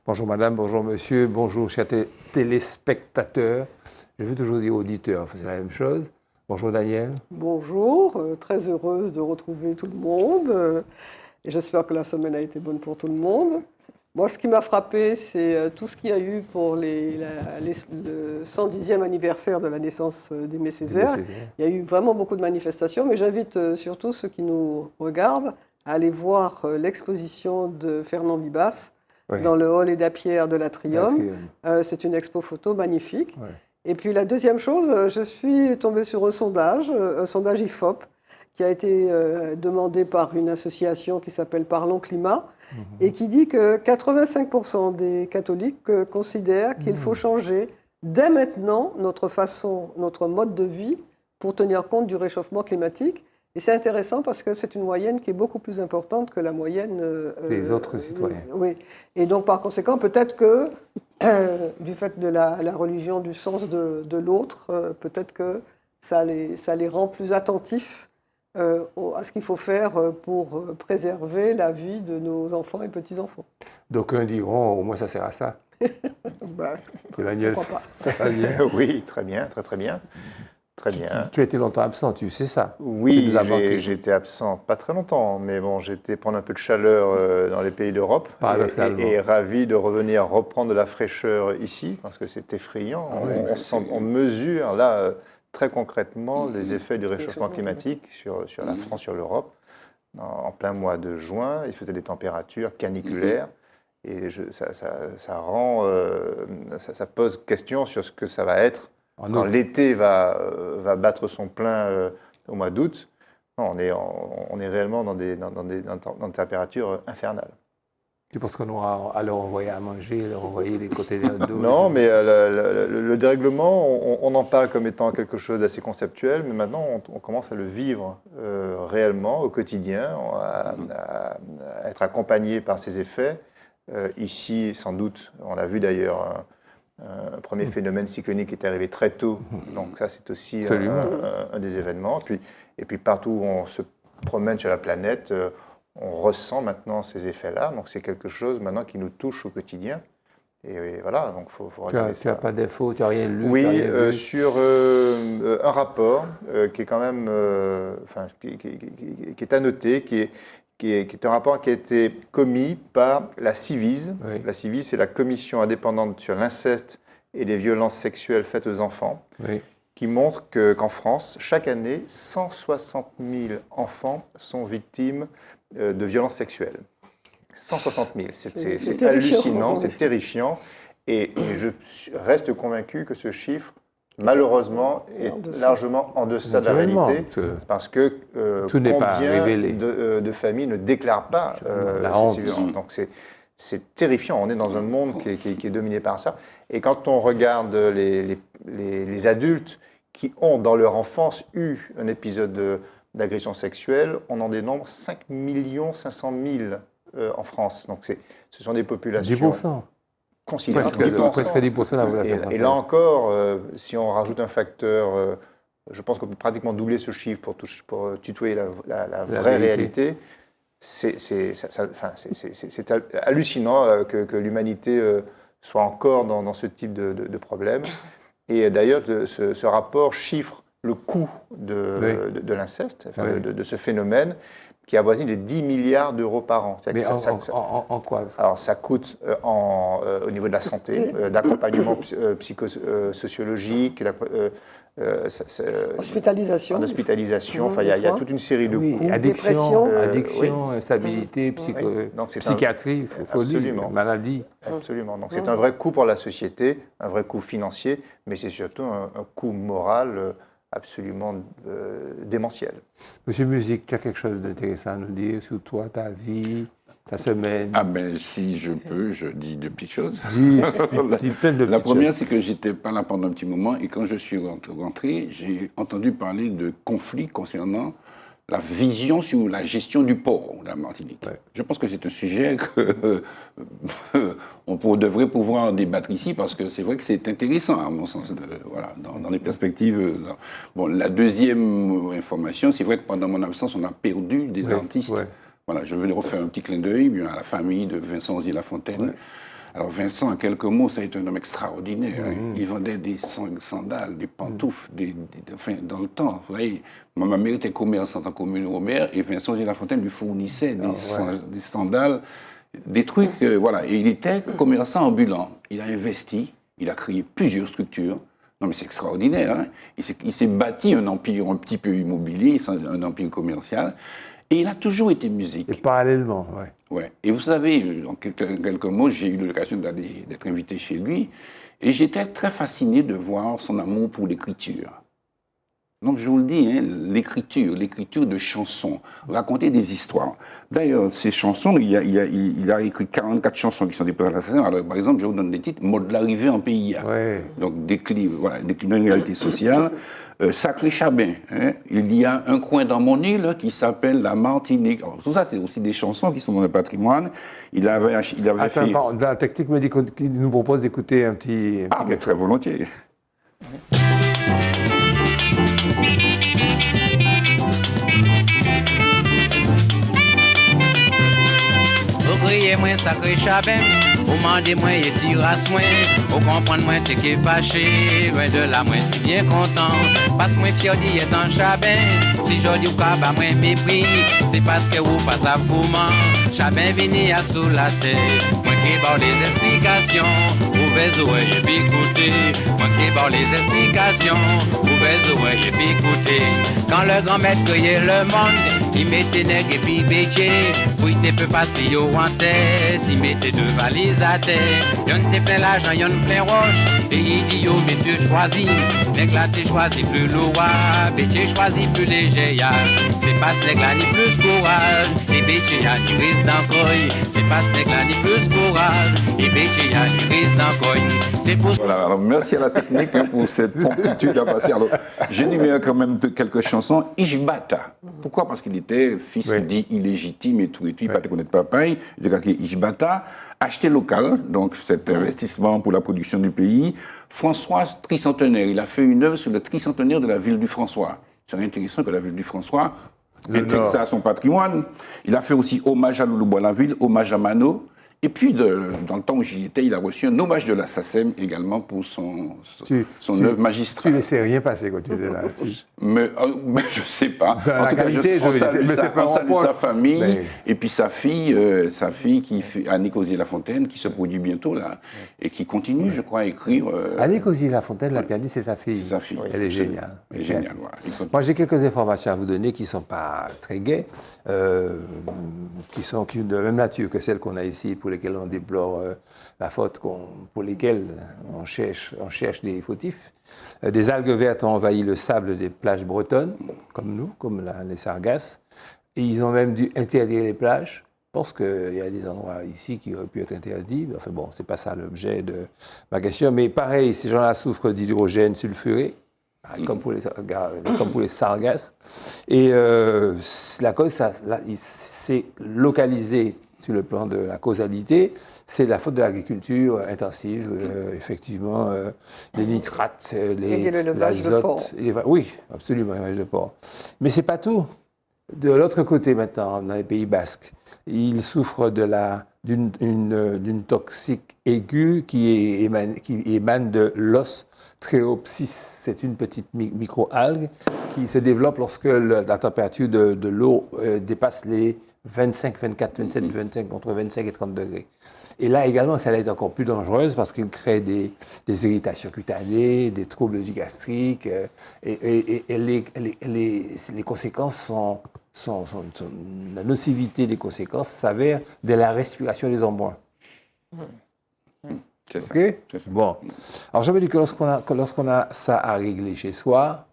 Bonjour madame, bonjour monsieur, bonjour chers téléspectateurs. Je veux toujours dire auditeurs, c'est la même chose. Bonjour Daniel. Bonjour, très heureuse de retrouver tout le monde et j'espère que la semaine a été bonne pour tout le monde. Moi, ce qui m'a frappé, c'est tout ce qu'il y a eu pour le 110e anniversaire de la naissance d'Aimé Césaire. Il y a eu vraiment beaucoup de manifestations, mais j'invite surtout ceux qui nous regardent à aller voir l'exposition de Fernand Bibas dans le hall Eda Pierre de l'Atrium. C'est une expo photo magnifique. Ouais. Et puis la deuxième chose, je suis tombée sur un sondage IFOP, qui a été demandé par une association qui s'appelle Parlons Climat, et qui dit que 85% des catholiques considèrent qu'il faut changer dès maintenant notre mode de vie pour tenir compte du réchauffement climatique. Et c'est intéressant parce que c'est une moyenne qui est beaucoup plus importante que la moyenne des autres citoyens. Oui. Et donc, par conséquent, peut-être que, du fait de la religion du sens de l'autre, peut-être que ça les rend plus attentifs à ce qu'il faut faire pour préserver la vie de nos enfants et petits-enfants. D'aucuns diront, au moins ça sert à ça. Emmanuel, ça va bien. Oui, très bien, très bien. Très bien. Tu as été longtemps absent, tu sais ça? Oui, j'ai été absent pas très longtemps, mais bon, j'étais prendre un peu de chaleur dans les pays d'Europe et ravi de revenir reprendre de la fraîcheur ici, parce que c'est effrayant. On mesure là très concrètement les effets du réchauffement climatique sur la France, sur l'Europe. En plein mois de juin, il faisait des températures caniculaires et ça pose question sur ce que ça va être. Quand l'été va battre son plein au mois d'août, on est réellement dans des températures infernales. Tu penses qu'on aura à leur envoyer à manger, leur envoyer des côtés d'eau? Non, mais le dérèglement, on en parle comme étant quelque chose d'assez conceptuel, mais maintenant on commence à le vivre réellement au quotidien, à être accompagné par ces effets. Ici, sans doute, on l'a vu d'ailleurs, un premier phénomène cyclonique est arrivé très tôt, donc ça c'est aussi un des événements. Et puis partout où on se promène sur la planète, on ressent maintenant ces effets-là, donc c'est quelque chose maintenant qui nous touche au quotidien. Et voilà, donc faut regarder ça. Tu n'as pas d'infos, tu n'as rien lu? Oui, sur un rapport qui est quand même, qui est à noter, qui est un rapport qui a été commis par la Ciivise. Oui. La Ciivise, c'est la commission indépendante sur l'inceste et les violences sexuelles faites aux enfants, qui montre qu'en France, chaque année, 160 000 enfants sont victimes de violences sexuelles. 160 000, c'est hallucinant, c'est terrifiant. Et je reste convaincu que ce chiffre, malheureusement, est largement en deçà de la réalité, parce que combien de familles ne déclarent pas la honte. Donc c'est terrifiant, on est dans un monde qui est dominé par ça. Et quand on regarde les adultes qui ont dans leur enfance eu un épisode d'agression sexuelle, on en dénombre 5 500 000 en France. Donc ce sont des populations... 10%. Considérable. Presque 10% de la population française. Et là encore, si on rajoute un facteur, je pense qu'on peut pratiquement doubler ce chiffre pour tutoyer la vraie réalité. C'est hallucinant que l'humanité soit encore dans ce type de problème. Et d'ailleurs, ce rapport chiffre le coût de l'inceste, de ce phénomène, qui avoisine les 10 milliards d'euros par an. Mais en quoi? Alors, ça coûte au niveau de la santé, d'accompagnement psychosociologique, hospitalisation. Enfin, il y a toute une série de coûts. Addiction, instabilité, psychiatrie, maladie. Absolument. Donc, c'est un vrai coût pour la société, un vrai coût financier, mais c'est surtout un coût moral absolument démentiel. Monsieur Musique, tu as quelque chose d'intéressant à nous dire sur toi, ta vie, ta semaine? Ah ben, si je peux, je dis deux petites choses. Dis plein de petites choses. La première, c'est que j'étais pas là pendant un petit moment, et quand je suis rentré, j'ai entendu parler de conflits concernant la vision sur la gestion du port de la Martinique. Ouais. Je pense que c'est un sujet qu'on devrait pouvoir débattre ici, parce que c'est vrai que c'est intéressant, à mon sens, dans les perspectives. Bon, la deuxième information, c'est vrai que pendant mon absence, on a perdu des artistes. Ouais. Voilà, je veux refaire un petit clin d'œil à la famille de Vincent Osier-Lafontaine, Alors Vincent, en quelques mots, ça a été un homme extraordinaire. Il vendait des sandales, des pantoufles, enfin, dans le temps. Vous voyez, ma mère était commerçante en commune Robert et Vincent G. Lafontaine lui fournissait des sandales, des trucs, voilà. Et il était commerçant ambulant. Il a investi, il a créé plusieurs structures. Non, mais c'est extraordinaire. Hein. Il s'est bâti un empire un petit peu immobilier, un empire commercial. Et il a toujours été musique. Et parallèlement, oui. Ouais. Et vous savez, en quelques mots, j'ai eu l'occasion d'être invité chez lui. Et j'étais très fasciné de voir son amour pour l'écriture. Donc, je vous le dis, hein, l'écriture de chansons, raconter des histoires. D'ailleurs, ces chansons, il a écrit 44 chansons qui sont déposées à la scène. Alors, par exemple, je vous donne des titres. Mode de l'arrivée en PIA. Ouais. Donc, déclin d'une réalité sociale. Sacré Chabin. Hein, il y a un coin dans mon île qui s'appelle la Martinique. Alors, tout ça, c'est aussi des chansons qui sont dans le patrimoine. Il avait fait... La technique me dit qu'il nous propose d'écouter un petit mais très volontiers. Vous criez moi sacré Chabin, vous mandez moi et tirasse moi, vous comprenez moi t'es qui fâché, loin de la moi t'es bien content, parce moi fier d'y être en Chabin, si j'ordis ou pas moi mépris, c'est parce que vous pas savez comment, Chabin vini à sous la terre, moi qui barre les explications, ouvrez oreilles et puis écoutez, moi qui barre les explications, ouvrez oreilles et puis écoutez, quand le grand maître criait le monde, il mettait nègre et puis bétier, puis t'es peut passer au en terre, s'il mettait deux valises à terre, y'en t'es plein l'argent, y'en plein roche, et il dit yo messieurs choisis, nègre là t'es choisi plus lourd, bétier choisi plus léger, c'est pas ce nègre là ni plus courage, et bétier y'a ni risque d'encoy, c'est pas ce nègre là ni plus courage, et bétier y'a ni risque d'encoy, c'est pour... Voilà, alors merci à la technique pour cette promptitude à passer. Alors, j'énumère quand même quelques chansons. Ishbata. Pourquoi? Parce qu'il était fils dit illégitime et tout, il ne connaît pas pareil. Il a créé Ishbata. Acheter local, donc cet investissement pour la production du pays. François Tricentenaire, il a fait une œuvre sur le tricentenaire de la ville du François. C'est intéressant que la ville du François intègre ça à son patrimoine. Il a fait aussi hommage à Loulou Boilaville, hommage à Mano. Et puis, dans le temps où j'y étais, il a reçu un hommage de la SACEM également pour son œuvre magistrale. Tu ne laissais rien passer quand tu étais là. Mais je ne sais pas. Dans en tout cas, on salue sa famille et puis sa fille qui fait Annick Osier-Lafontaine, qui se produit bientôt là et qui continue, je crois, à écrire. Annick Osier-Lafontaine, la pianiste, c'est sa fille. C'est sa fille. Elle est géniale. Elle est géniale. Voilà. Moi, j'ai quelques informations à vous donner qui ne sont pas très gaies, qui sont de la même nature que celles qu'on a ici, pour lesquelles on déplore la faute, pour lesquelles on cherche des fautifs. Des algues vertes ont envahi le sable des plages bretonnes, comme nous, comme les sargasses. Et ils ont même dû interdire les plages. Je pense qu'il y a des endroits ici qui auraient pu être interdits. Enfin bon, c'est pas ça l'objet de ma question. Mais pareil, ces gens-là souffrent d'hydrogène sulfuré, comme pour les sargasses. Et la cause, c'est localisé sur le plan de la causalité, c'est la faute de l'agriculture intensive, effectivement, les nitrates, l'azote. Oui, absolument, l'élevage de porc. Mais ce n'est pas tout. De l'autre côté maintenant, dans les Pays basques, ils souffrent d'une toxique aiguë qui émane de l'os Treopsis. C'est une petite micro-algue qui se développe lorsque la température de l'eau dépasse les 25, 24, 27, 25, entre 25 et 30 degrés. Et là également, ça est encore plus dangereuse parce qu'il crée des irritations cutanées, des troubles gastriques, et les conséquences la nocivité des conséquences s'avère dès la respiration des embruns. C'est ça. Okay? Bon. Alors je me dis que lorsqu'on a ça à régler chez soi,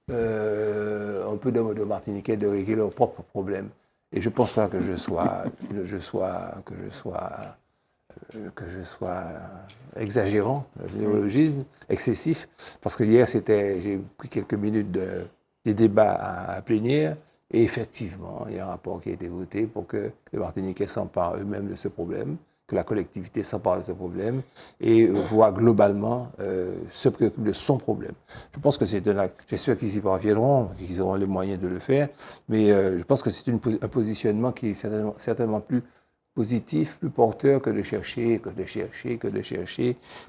on peut demander aux Martiniquais de régler leurs propres problèmes. Et je ne pense pas que je sois exagérant, un néologisme excessif, parce que hier, j'ai pris quelques minutes des débats à plénière, et effectivement, il y a un rapport qui a été voté pour que les Martiniquais s'emparent eux-mêmes de ce problème, que la collectivité s'empare de ce problème, et voit globalement se préoccuper de son problème. Je pense que j'espère qu'ils y parviendront, qu'ils auront les moyens de le faire, mais je pense que c'est un positionnement qui est certainement plus positif, plus porteur que de chercher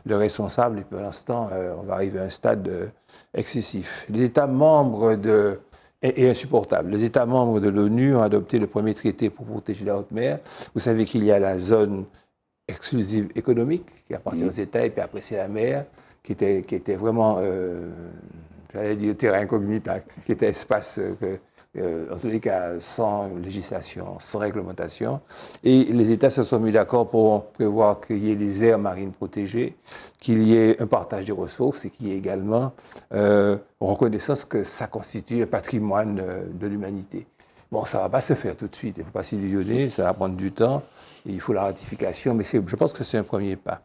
le responsable. Et puis, pendant ce temps, on va arriver à un stade excessif. Les États membres est insupportable. Les États membres de l'ONU ont adopté le premier traité pour protéger la haute mer. Vous savez qu'il y a la zone exclusive économique qui appartient aux États, et puis après c'est la mer, qui était vraiment, j'allais dire terrain incognita, qui était espace, en tous les cas, sans législation, sans réglementation. Et les États se sont mis d'accord pour prévoir qu'il y ait des aires marines protégées, qu'il y ait un partage des ressources et qu'il y ait également reconnaissance que ça constitue un patrimoine de l'humanité. Bon, ça ne va pas se faire tout de suite, il ne faut pas s'illusionner, ça va prendre du temps, il faut la ratification, mais je pense que c'est un premier pas.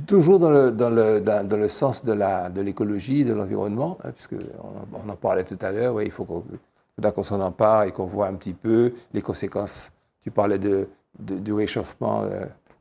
Toujours dans le sens de l'écologie, de l'environnement, hein, puisqu'on en parlait tout à l'heure, ouais, il faut qu'on s'en empare et qu'on voit un petit peu les conséquences. Tu parlais du réchauffement,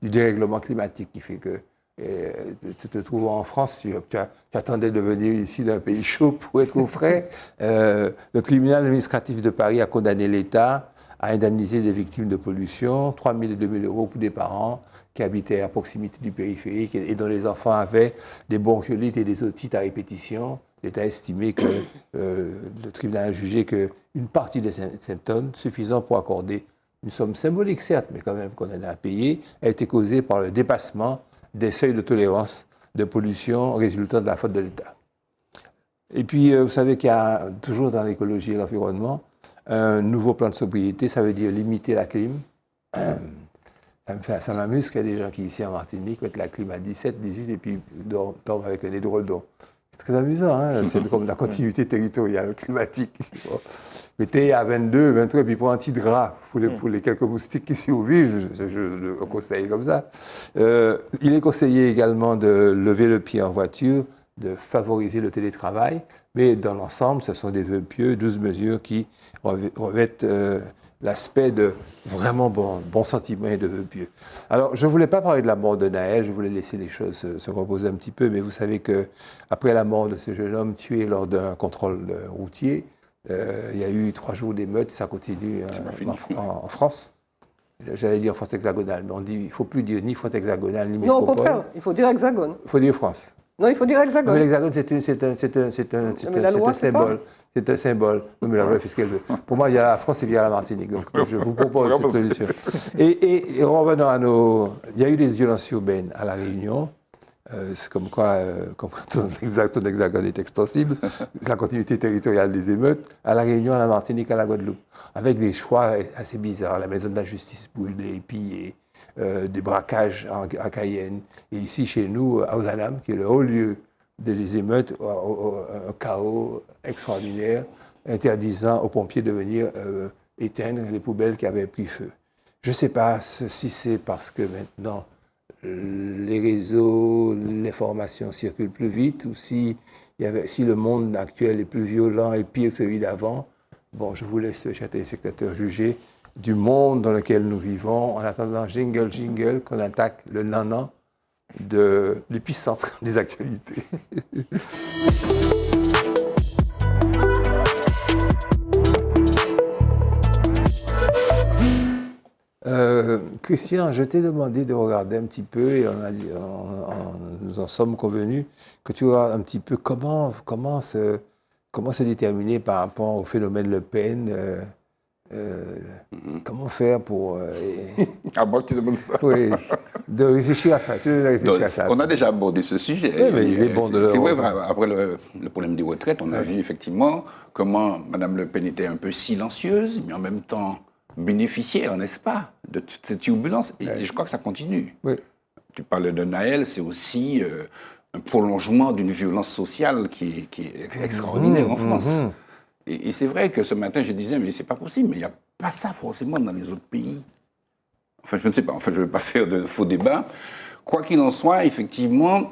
du dérèglement climatique qui fait que tu te trouves en France, tu attendais de venir ici d'un pays chaud pour être au frais. Le tribunal administratif de Paris a condamné l'État à indemniser des victimes de pollution, 3 000 et 2 000 euros pour des parents qui habitaient à proximité du périphérique et dont les enfants avaient des bronchiolites et des otites à répétition. L'État a estimé que le tribunal a jugé qu'une partie des symptômes suffisant pour accorder une somme symbolique, certes, mais quand même qu'on en a payé, a été causée par le dépassement des seuils de tolérance de pollution résultant de la faute de l'État. Et puis, vous savez qu'il y a toujours dans l'écologie et l'environnement un nouveau plan de sobriété, ça veut dire limiter la clim. Ça m'amuse qu'il y a des gens qui, ici en Martinique, mettent la clim à 17, 18 et puis dorment avec un édredon. C'est très amusant, hein, c'est comme la continuité territoriale climatique. Mettez à 22, 23, et puis pour un petit drap, pour les quelques moustiques qui survivent, je le conseille comme ça. Il est conseillé également de lever le pied en voiture, de favoriser le télétravail, mais dans l'ensemble, ce sont des vœux pieux, 12 mesures qui revêtent l'aspect de vraiment bon sentiment et de vœux pieux. Alors, je ne voulais pas parler de la mort de Naël, je voulais laisser les choses se reposer un petit peu, mais vous savez qu'après la mort de ce jeune homme tué lors d'un contrôle routier, il y a eu 3 jours d'émeutes, ça continue en France. J'allais dire France hexagonale, mais on dit il ne faut plus dire ni France hexagonale, ni métropole. Non, au contraire, il faut dire hexagone. Il faut dire France. Non, il faut dire hexagone. Mais l'hexagone, c'est un symbole. C'est un symbole. Oui, mais la loi fait ce qu'elle veut. Pour moi, il y a la France et il y a la Martinique. Donc, je vous propose cette solution. Et revenons à il y a eu des violences urbaines à La Réunion. C'est comme quoi ton hexagone est extensible. La continuité territoriale des émeutes à La Réunion, à la Martinique, à la Guadeloupe. Avec des choix assez bizarres. La maison de la justice brûlée, pillée. Des braquages à Cayenne. Et ici, chez nous, à Ozanam, qui est le haut lieu des émeutes, un chaos extraordinaire, interdisant aux pompiers de venir éteindre les poubelles qui avaient pris feu. Je ne sais pas si c'est parce que maintenant, les réseaux, l'information circule plus vite, ou si le monde actuel est plus violent et pire que celui d'avant. Bon, je vous laisse, chers téléspectateurs, juger du monde dans lequel nous vivons, en attendant jingle, qu'on attaque le nanan de l'épicentre des actualités. Christian, je t'ai demandé de regarder un petit peu, et nous en sommes convenus, que tu regardes un petit peu comment se déterminer par rapport au phénomène Le Pen. Comment faire pour... Ah bon, tu demandes ça? Oui, de réfléchir à ça. On a déjà abordé ce sujet. Oui, mais il est bon de... C'est vrai, après le problème des retraites, on a vu effectivement comment Mme Le Pen était un peu silencieuse, mais en même temps bénéficiaire, n'est-ce pas, de toute cette turbulence. Et je crois que ça continue. Oui. Tu parles de Naël, c'est aussi un prolongement d'une violence sociale qui est extraordinaire en France. Et c'est vrai que ce matin, je disais, mais c'est pas possible, mais il n'y a pas ça forcément dans les autres pays. Enfin, je ne sais pas, je ne vais pas faire de faux débats. Quoi qu'il en soit, effectivement,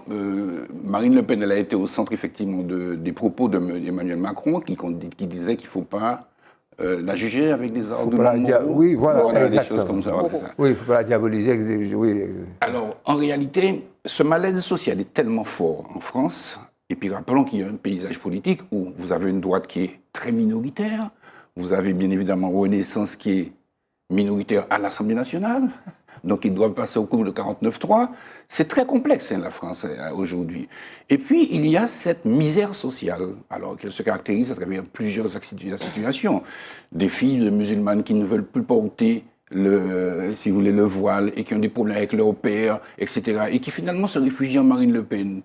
Marine Le Pen, elle a été au centre, effectivement, des propos d'Emmanuel Macron, qui disait qu'il ne faut pas la juger avec des arguments moraux. Oui, voilà, des choses comme ça. Oui, il ne faut pas la diaboliser. Oui. Alors, en réalité, ce malaise social est tellement fort en France. Et puis rappelons qu'il y a un paysage politique où vous avez une droite qui est très minoritaire, vous avez bien évidemment Renaissance qui est minoritaire à l'Assemblée nationale, Donc ils doivent passer au cours de 49.3. C'est très complexe, la France, aujourd'hui. Et puis, il y a cette misère sociale, alors qu'elle se caractérise à travers plusieurs situations. Des filles musulmanes qui ne veulent plus porter si vous voulez, le voile, et qui ont des problèmes avec leur père, etc., et qui finalement se réfugient en Marine Le Pen.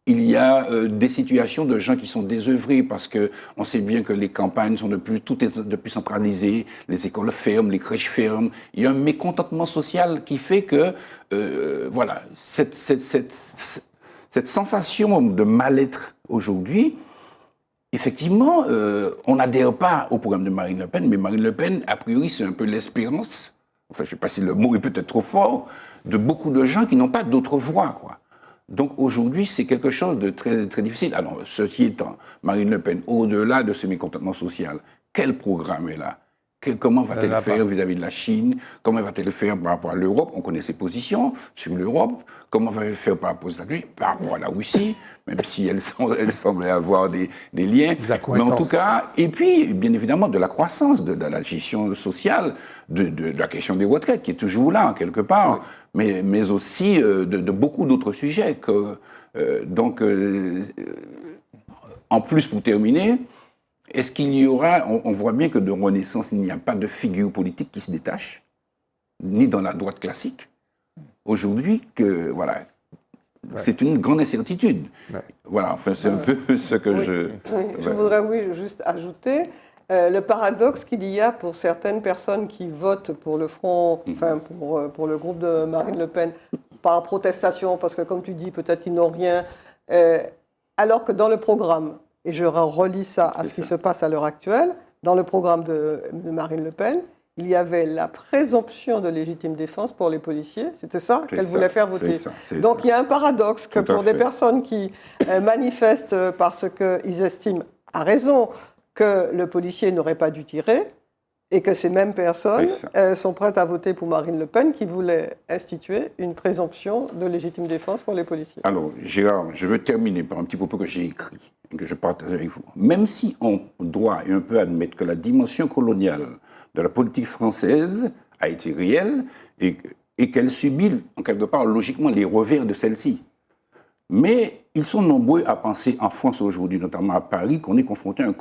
Il y a des situations de gens qui sont désœuvrés parce que on sait bien que les campagnes sont tout est de plus centralisé, les écoles ferment, les crèches ferment. Il y a un mécontentement social qui fait que, voilà, cette sensation de mal-être aujourd'hui, effectivement, on n'adhère pas au programme de Marine Le Pen, mais Marine Le Pen, a priori, c'est un peu l'espérance, enfin, je ne sais pas si le mot est peut-être trop fort, de beaucoup de gens qui n'ont pas d'autre voie, quoi. Donc aujourd'hui, c'est quelque chose de très, très difficile. Alors, ceci étant, Marine Le Pen, au-delà de ce mécontentement social, quel programme est là? Comment va-t-elle faire vis-à-vis de la Chine? Comment va-t-elle faire par rapport à l'Europe? On connaît ses positions sur l'Europe. Comment va-t-elle faire par rapport aux États-Unis? Par rapport à la Russie, même si elle semblait avoir des liens. Mais en tout cas, et puis, bien évidemment, de la croissance, de la gestion sociale, de la question des retraites, qui est toujours là, quelque part, mais aussi de beaucoup d'autres sujets. En plus, pour terminer, est-ce qu'il y aura, on voit bien que de Renaissance, il n'y a pas de figure politique qui se détache, ni dans la droite classique. Aujourd'hui, voilà, c'est une grande incertitude. Voilà, enfin, c'est un peu ce que je voudrais, juste ajouter le paradoxe qu'il y a pour certaines personnes qui votent pour le Front, enfin, pour le groupe de Marine Le Pen, par protestation, parce que, comme tu dis, peut-être qu'ils n'ont rien, alors que dans le programme, et je relis ça à ce qui se passe à l'heure actuelle, dans le programme de Marine Le Pen, il y avait la présomption de légitime défense pour les policiers. C'était ça qu'elle voulait faire voter. Donc il y a un paradoxe que pour des personnes qui manifestent parce qu'ils estiment, à raison, que le policier n'aurait pas dû tirer, et que ces mêmes personnes sont prêtes à voter pour Marine Le Pen qui voulait instituer une présomption de légitime défense pour les policiers. Alors, Gérard, je veux terminer par un petit propos que j'ai écrit et que je partage avec vous. Même si on doit et on peut admettre que la dimension coloniale de la politique française a été réelle et qu'elle subit, en quelque part, logiquement, les revers de celle-ci. Mais ils sont nombreux à penser en France aujourd'hui, notamment à Paris, qu'on est confronté à un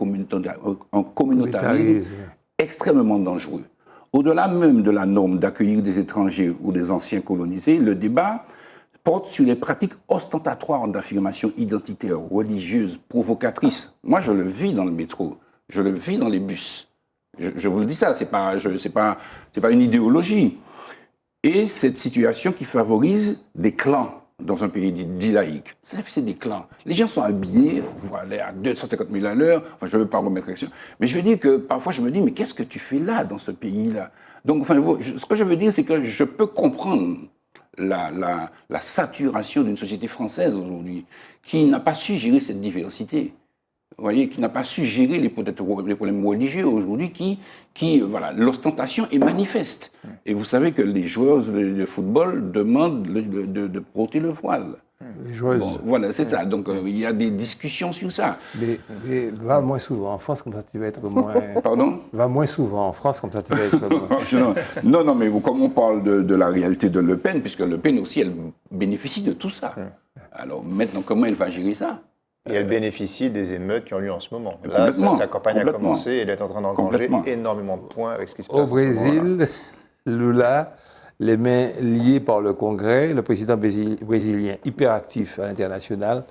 communautarisme extrêmement dangereux. Au-delà même de la norme d'accueillir des étrangers ou des anciens colonisés, le débat porte sur les pratiques ostentatoires d'affirmation identitaire, religieuse, provocatrice. Moi, je le vis dans le métro, je le vis dans les bus. Je vous le dis ça, c'est pas une idéologie. Et cette situation qui favorise des clans dans un pays dit laïque. C'est des clans. Les gens sont habillés, voilà, à 250 000 à l'heure. Enfin, je ne veux pas remettre l'action. Mais je veux dire que parfois, je me dis, mais qu'est-ce que tu fais là, dans ce pays-là? Donc, enfin, ce que je veux dire, c'est que je peux comprendre la saturation d'une société française aujourd'hui, qui n'a pas su gérer cette diversité. Vous voyez, qui n'a pas su gérer les problèmes religieux aujourd'hui, voilà, l'ostentation est manifeste. Et vous savez que les joueuses de football demandent de porter le voile. Les joueuses. Bon, voilà, c'est ça. Donc, il y a des discussions sur ça. Mais va moins souvent en France, comme ça tu vas être moins... Pardon? Va moins souvent en France, comme ça tu vas être moins... Non, mais comme on parle de la réalité de Le Pen, puisque Le Pen aussi, elle bénéficie de tout ça. Alors, maintenant, comment elle va gérer ça? Et elle bénéficie des émeutes qui ont lieu en ce moment. Là, sa campagne a commencé et elle est en train d'engranger énormément de points avec ce qui se passe. Au Brésil, Lula, les mains liées par le Congrès, le président brésilien hyperactif à l'international,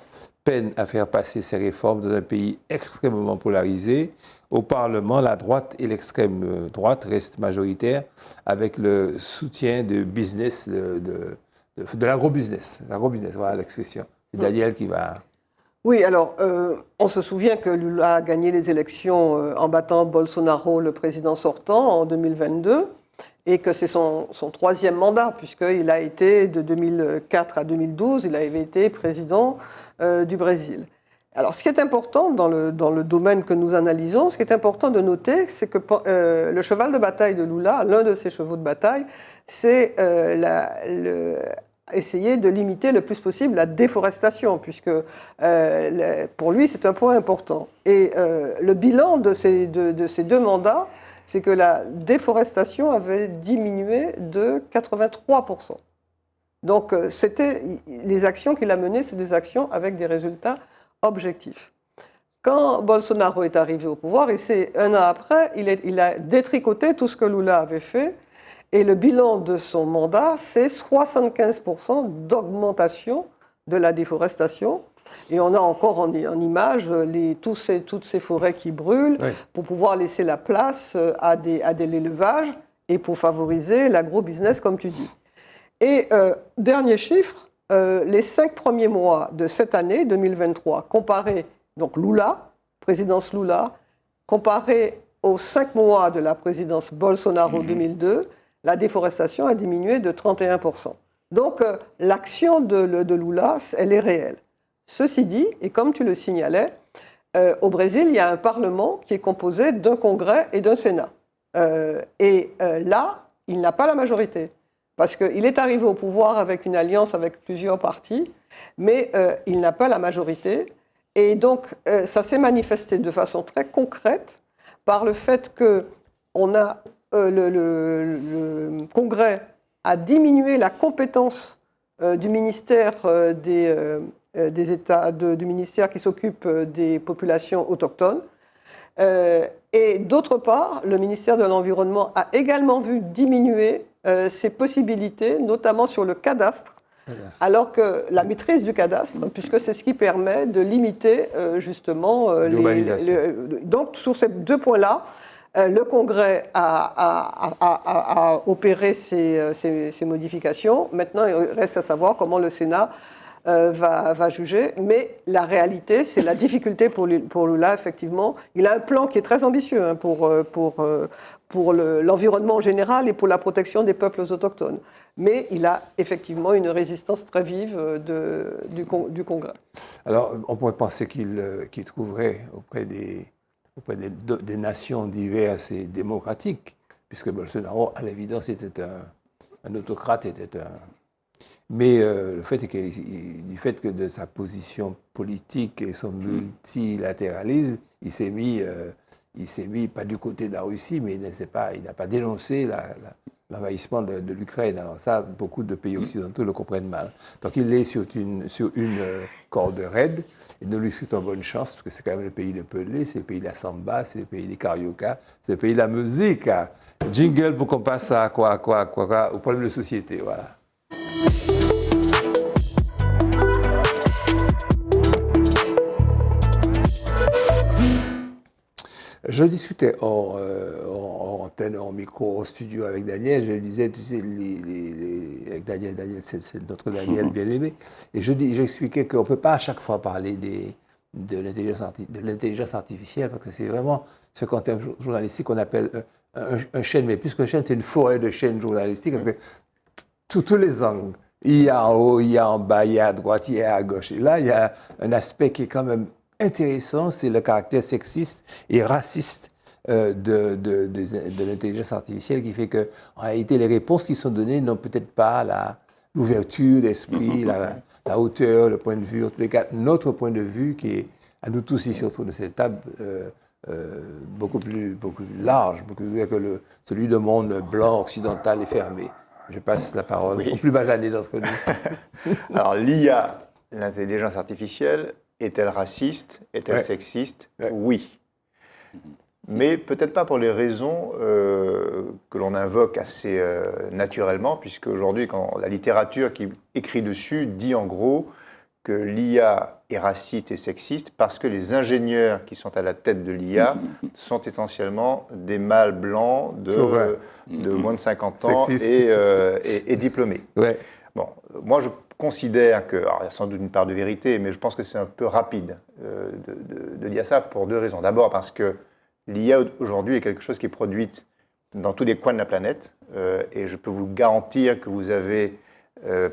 peine à faire passer ses réformes dans un pays extrêmement polarisé. Au Parlement, la droite et l'extrême droite restent majoritaires avec le soutien de business, de l'agro-business. L'agro-business, voilà l'expression. C'est Daniel qui va... Oui, alors, on se souvient que Lula a gagné les élections en battant Bolsonaro, le président sortant, en 2022, et que c'est son troisième mandat, puisqu'il a été, de 2004 à 2012, il avait été président du Brésil. Alors, ce qui est important dans le domaine que nous analysons, ce qui est important de noter, c'est que le cheval de bataille de Lula, l'un de ses chevaux de bataille, c'est essayer de limiter le plus possible la déforestation, puisque pour lui, c'est un point important. Et le bilan de ces deux mandats, c'est que la déforestation avait diminué de 83%. Donc, les actions qu'il a menées, c'est des actions avec des résultats objectifs. Quand Bolsonaro est arrivé au pouvoir, et c'est un an après, il a détricoté tout ce que Lula avait fait, et le bilan de son mandat, c'est 75% d'augmentation de la déforestation. Et on a encore en image toutes ces forêts qui brûlent pour pouvoir laisser la place à l'élevage et pour favoriser l'agro-business, comme tu dis. Et dernier chiffre, les 5 premiers mois de cette année, 2023, comparé, donc présidence Lula, comparé aux 5 mois de la présidence Bolsonaro 2002, la déforestation a diminué de 31%. Donc l'action de Lula, elle est réelle. Ceci dit, et comme tu le signalais, au Brésil, il y a un Parlement qui est composé d'un Congrès et d'un Sénat. Là, il n'a pas la majorité. Parce qu'il est arrivé au pouvoir avec une alliance avec plusieurs partis, mais il n'a pas la majorité. Et donc, ça s'est manifesté de façon très concrète par le fait que le Congrès a diminué la compétence du ministère du ministère qui s'occupe des populations autochtones. Et d'autre part, le ministère de l'Environnement a également vu diminuer ses possibilités, notamment sur le cadastre, alors que la maîtrise du cadastre, puisque c'est ce qui permet de limiter justement donc sur ces 2 points-là, le Congrès a opéré ces modifications. Maintenant, il reste à savoir comment le Sénat va juger, mais la réalité, c'est la difficulté pour Lula, effectivement. Il a un plan qui est très ambitieux pour l'environnement en général et pour la protection des peuples autochtones. Mais il a effectivement une résistance très vive du Congrès. Alors, on pourrait penser qu'il trouverait auprès des nations diverses et démocratiques, puisque Bolsonaro, à l'évidence, était un autocrate, mais le fait est du fait que de sa position politique et son multilatéralisme, il s'est mis pas du côté de la Russie, mais il n'a pas dénoncé l'envahissement de l'Ukraine. Alors ça, beaucoup de pays occidentaux le comprennent mal. Donc il est sur une corde raide, et nous lui souhaitons bonne chance, parce que c'est quand même le pays de Pelé, c'est le pays de la samba, c'est le pays des carioca, c'est le pays de la musique. Jingle pour qu'on passe à au problème de société, voilà. Je discutais hors antenne, hors micro, hors studio avec Daniel. Je lui disais, tu sais, avec Daniel, c'est notre Daniel bien-aimé. Et j'expliquais qu'on ne peut pas à chaque fois parler de l'intelligence artificielle, parce que c'est vraiment ce qu'en termes journalistiques on appelle un chêne. Mais plus qu'un chêne, c'est une forêt de chênes journalistiques, parce que tous les angles, il y a en haut, il y a en bas, il y a à droite, il y a à gauche. Et là, il y a un aspect qui est quand même intéressant, c'est le caractère sexiste et raciste de l'intelligence artificielle, qui fait que, en réalité, les réponses qui sont données n'ont peut-être pas l'ouverture d'esprit, la hauteur, le point de vue, en tous les cas, notre point de vue qui est, à nous tous ici autour de cette table, beaucoup plus large, beaucoup plus que celui du monde blanc, occidental et fermé. Je passe la parole au plus basané d'entre nous. Alors, l'IA, l'intelligence artificielle, est-elle raciste? Est-elle sexiste? Oui. Mais peut-être pas pour les raisons que l'on invoque assez naturellement, puisque aujourd'hui, quand la littérature qui écrit dessus dit en gros que l'IA est raciste et sexiste parce que les ingénieurs qui sont à la tête de l'IA sont essentiellement des mâles blancs de moins de 50 ans et diplômés. Ouais. Bon, moi, je considère que, alors, il y a sans doute une part de vérité, mais je pense que c'est un peu rapide de dire ça pour 2 raisons. D'abord parce que l'IA aujourd'hui est quelque chose qui est produite dans tous les coins de la planète, et je peux vous garantir que vous avez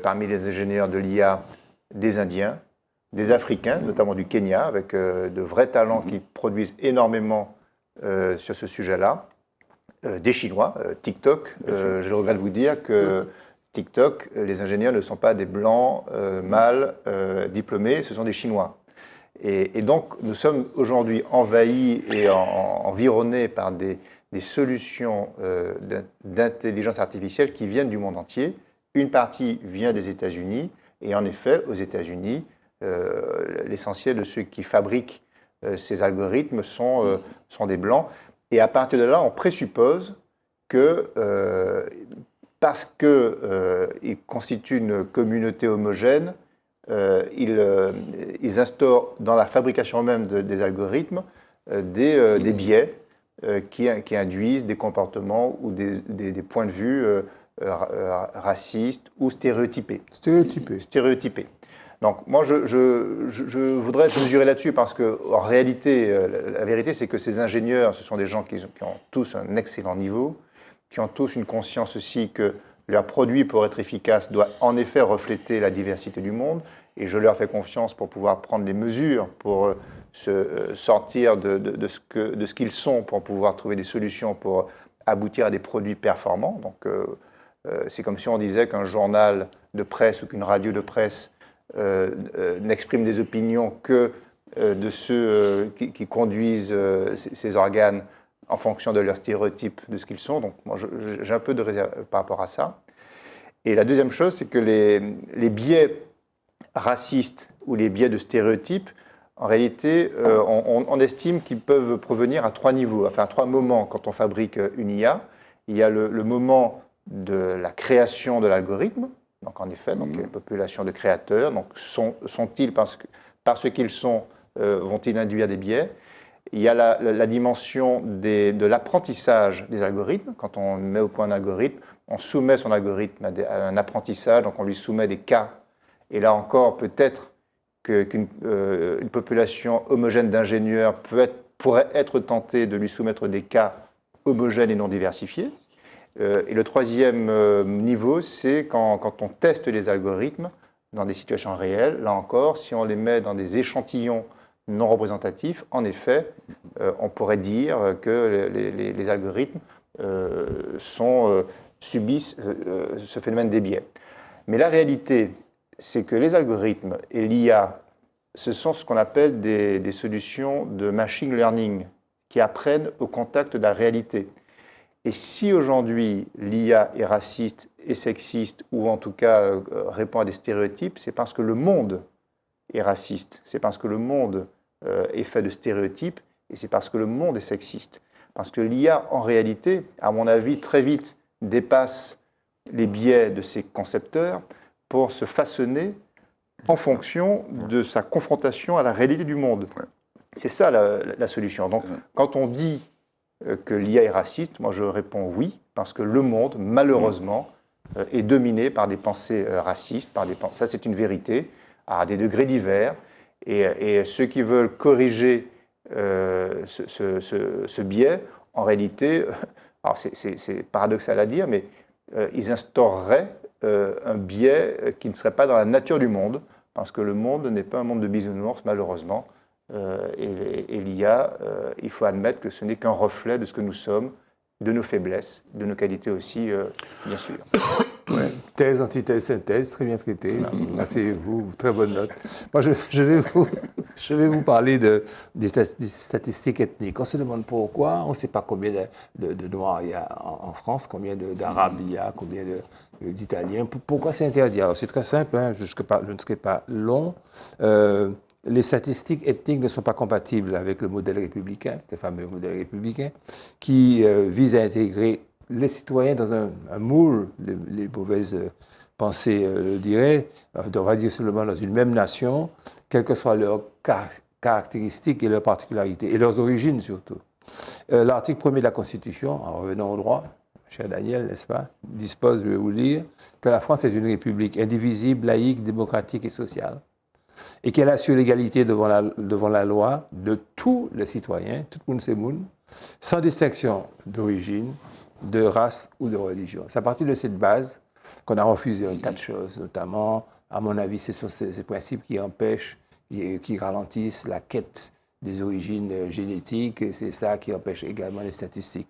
parmi les ingénieurs de l'IA des Indiens, des Africains, notamment du Kenya, avec de vrais talents qui produisent énormément sur ce sujet-là, des Chinois, TikTok. Je regrette de vous dire que TikTok, les ingénieurs ne sont pas des blancs mâles diplômés, ce sont des Chinois. Et donc, nous sommes aujourd'hui envahis et environnés par des des solutions d'intelligence artificielle qui viennent du monde entier. Une partie vient des États-Unis, et en effet, aux États-Unis, l'essentiel de ceux qui fabriquent ces algorithmes sont des Blancs. Et à partir de là, on présuppose que, parce qu'ils constituent une communauté homogène, ils instaurent dans la fabrication même des algorithmes des biais qui induisent des comportements ou des points de vue racistes ou stéréotypés. Stéréotypés. Donc moi, je voudrais mesurer là-dessus parce qu'en réalité, la vérité, c'est que ces ingénieurs, ce sont des gens qui ont tous un excellent niveau, qui ont tous une conscience aussi que leur produit, pour être efficace, doit en effet refléter la diversité du monde. Et je leur fais confiance pour pouvoir prendre les mesures pour se sortir de ce qu'ils sont, pour pouvoir trouver des solutions pour aboutir à des produits performants. Donc c'est comme si on disait qu'un journal de presse ou qu'une radio de presse n'exprime des opinions que de ceux qui conduisent ces organes en fonction de leur stéréotype de ce qu'ils sont. Donc moi, j'ai un peu de réserve par rapport à ça. Et la deuxième chose, c'est que les biais racistes ou les biais de stéréotypes, en réalité, on estime qu'ils peuvent provenir à 3 niveaux, enfin à 3 moments quand on fabrique une IA. Il y a le moment de la création de l'algorithme. Donc en effet, il y a une population de créateurs. Donc sont-ils, parce qu'ils sont, vont-ils induire des biais? Il y a la dimension de l'apprentissage des algorithmes. Quand on met au point un algorithme, on soumet son algorithme à un apprentissage, donc on lui soumet des cas. Et là encore, peut-être qu'une population homogène d'ingénieurs pourrait être tentée de lui soumettre des cas homogènes et non diversifiés. Et le troisième niveau, c'est quand on teste les algorithmes dans des situations réelles. Là encore, si on les met dans des échantillons non représentatifs, en effet, on pourrait dire que les algorithmes subissent ce phénomène des biais. Mais la réalité, c'est que les algorithmes et l'IA, ce sont ce qu'on appelle des solutions de machine learning qui apprennent au contact de la réalité. Et si aujourd'hui l'IA est raciste et sexiste, ou en tout cas répond à des stéréotypes, c'est parce que le monde est raciste, c'est parce que le monde est fait de stéréotypes, et c'est parce que le monde est sexiste. Parce que l'IA, en réalité, à mon avis, très vite dépasse les biais de ses concepteurs pour se façonner en fonction de sa confrontation à la réalité du monde. C'est ça la solution. Donc, quand on dit que l'IA est raciste, moi je réponds oui, parce que le monde, malheureusement, est dominé par des pensées racistes, ça c'est une vérité, à des degrés divers, et ceux qui veulent corriger ce biais, en réalité, alors c'est paradoxal à dire, mais ils instaureraient un biais qui ne serait pas dans la nature du monde, parce que le monde n'est pas un monde de bisounours, malheureusement. Et l'IA, il faut admettre que ce n'est qu'un reflet de ce que nous sommes, de nos faiblesses, de nos qualités aussi, bien sûr. Ouais. Thèse, antithèse, synthèse, très bien traité. Merci vous, très bonne note. Moi, je vais vous parler des statistiques ethniques. On se demande pourquoi, on ne sait pas combien de Noirs il y a en France, combien d'Arabes il y a, combien d'Italiens. Pourquoi c'est interdit? Alors, c'est très simple, hein, je ne serai pas long. Les statistiques ethniques ne sont pas compatibles avec le modèle républicain, ce fameux modèle républicain, qui vise à intégrer les citoyens dans un moule, les mauvaises pensées le diraient, on va dire simplement dans une même nation, quelles que soient leurs caractéristiques et leurs particularités, et leurs origines surtout. L'article 1er de la Constitution, en revenant au droit, cher Daniel, n'est-ce pas, dispose, je vais vous lire, que la France est une république indivisible, laïque, démocratique et sociale, et qu'elle assure l'égalité devant la loi de tous les citoyens, tout le monde c'est monde, sans distinction d'origine, de race ou de religion. C'est à partir de cette base qu'on a refusé un tas de choses, notamment, à mon avis, ce sont ces principes qui empêchent, qui ralentissent la quête des origines génétiques, et c'est ça qui empêche également les statistiques.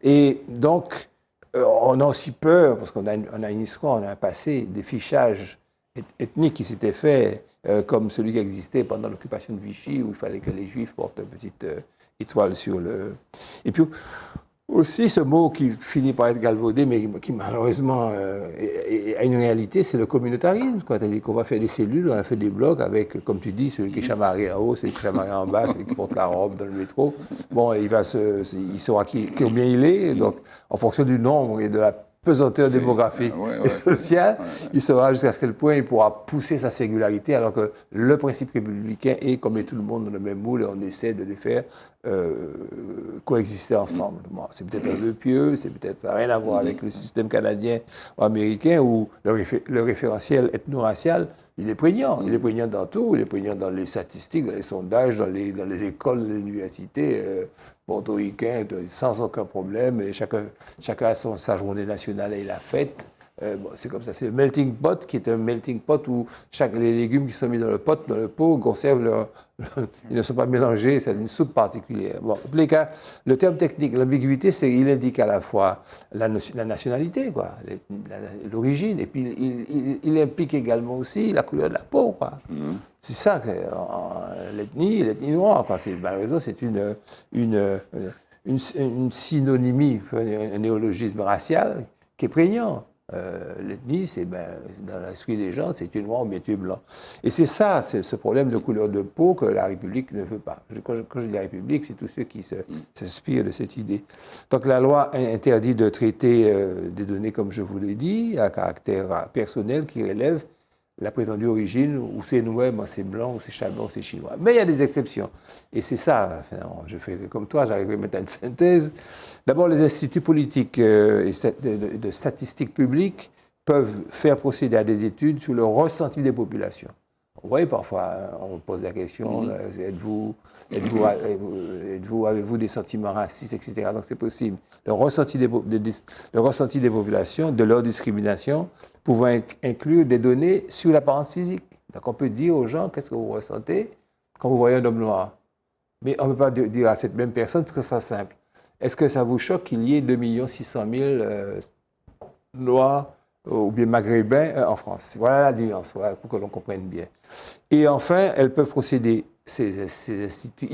Et donc, on a aussi peur, parce qu'on a une histoire, on a un passé, des fichages ethniques qui s'étaient faits, comme celui qui existait pendant l'occupation de Vichy, où il fallait que les Juifs portent une petite étoile sur le... Et puis, Aussi, ce mot qui finit par être galvaudé, mais qui malheureusement a une réalité, c'est le communautarisme. Quand on dit qu'on va faire des cellules, on a fait des blocs avec, comme tu dis, celui qui est chamarré en haut, celui qui est chamarré en bas, celui qui porte la robe dans le métro. Bon, il saura combien il est, donc en fonction du nombre et de la pesanteur démographique et sociale, il saura jusqu'à quel point il pourra pousser sa singularité, alors que le principe républicain est qu'on met tout le monde dans le même moule et on essaie de les faire coexister ensemble. Bon, c'est peut-être un peu pieux, ça n'a rien à voir avec le système canadien ou américain où le référentiel ethno-racial, il est prégnant. Il est prégnant dans tout, il est prégnant dans les statistiques, dans les sondages, dans les écoles, les universités. Portoricains, sans aucun problème, et chacun a sa journée nationale et la fête. Bon, c'est comme ça, c'est le melting pot qui est un melting pot où les légumes qui sont mis dans le pot, conservent ils ne sont pas mélangés, c'est une soupe particulière. Bon, en tous les cas, le terme technique, l'ambiguïté, c'est qu'il indique à la fois la nationalité, quoi, l'origine, et puis il implique également aussi la couleur de la peau, quoi. C'est ça, l'ethnie noire, quoi. Malheureusement, c'est une synonymie, un néologisme racial qui est prégnant. L'ethnie, dans l'esprit des gens, c'est tu es noir ou bien tu es blanc. Et c'est ça, c'est ce problème de couleur de peau que la République ne veut pas. Quand je dis la République, c'est tous ceux qui s'inspirent de cette idée. Donc la loi interdit de traiter des données, comme je vous l'ai dit, à caractère personnel qui relève la prétendue origine, ou c'est noir, c'est blanc, ou c'est chabon, ou c'est chinois. Mais il y a des exceptions. Et c'est ça, enfin, je fais comme toi, j'arrive à mettre une synthèse. D'abord, les instituts politiques et de statistiques publiques peuvent faire procéder à des études sur le ressenti des populations. Vous voyez, parfois, on pose la question, avez-vous des sentiments racistes, etc. Donc c'est possible. Le ressenti des populations, de leur discrimination, pouvant inclure des données sur l'apparence physique. Donc on peut dire aux gens, qu'est-ce que vous ressentez quand vous voyez un homme noir? Mais on ne peut pas dire à cette même personne pour que ce soit simple. Est-ce que ça vous choque qu'il y ait 2 600 000 noirs ou bien maghrébins en France? Voilà la nuance, voilà, pour que l'on comprenne bien. Et enfin, elles peuvent procéder, ces instituts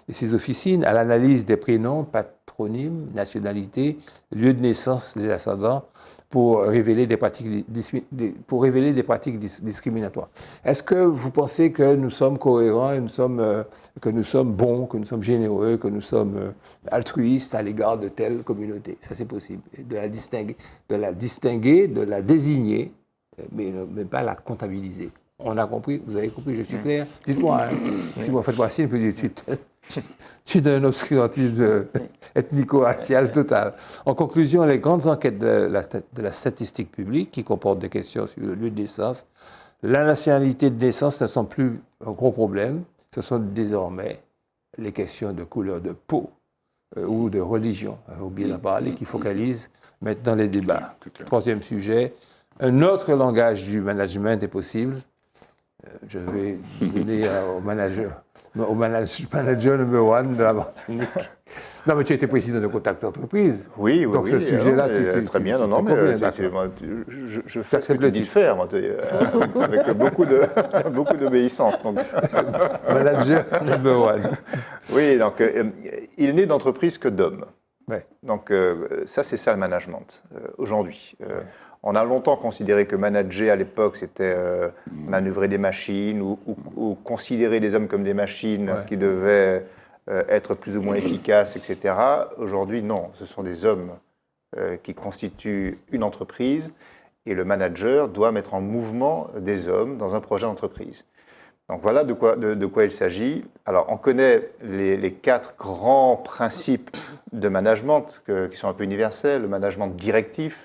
et ces officines, à l'analyse des prénoms, patronymes, nationalités, lieux de naissance des ascendants, pour révéler des pratiques discriminatoires. Est-ce que vous pensez que nous sommes cohérents, et que nous sommes bons, que nous sommes généreux, que nous sommes altruistes à l'égard de telle communauté? Ça, c'est possible. De la distinguer, de la désigner, mais pas la comptabiliser. On a compris? Vous avez compris? Je suis clair? Dites-moi, hein. Si vous faites signe, vous dites tu as un obscurantisme ethnico-racial total. En conclusion, les grandes enquêtes de la statistique publique, qui comportent des questions sur le lieu de naissance, la nationalité de naissance ne sont plus un gros problème. Ce sont désormais les questions de couleur de peau ou de religion, il faut bien en parler, qui focalisent maintenant les débats. Troisième sujet, un autre langage du management est possible. Je vais donner au manager numéro 1 de la Martinique. Non, mais tu étais président de Contact Entreprise. Oui. Donc ce sujet-là, très bien. Non, mais je fais ce que tu dis de faire, moi, avec beaucoup d'obéissance. Manager numéro 1. Oui, donc il n'est d'entreprise que d'hommes. Ouais. Donc ça, c'est ça le management aujourd'hui. On a longtemps considéré que manager à l'époque, c'était manœuvrer des machines ou considérer les hommes comme des machines qui devaient être plus ou moins efficaces, etc. Aujourd'hui, non. Ce sont des hommes qui constituent une entreprise et le manager doit mettre en mouvement des hommes dans un projet d'entreprise. Donc voilà de quoi il s'agit. Alors, on connaît les 4 grands principes de management qui sont un peu universels. Le management directif,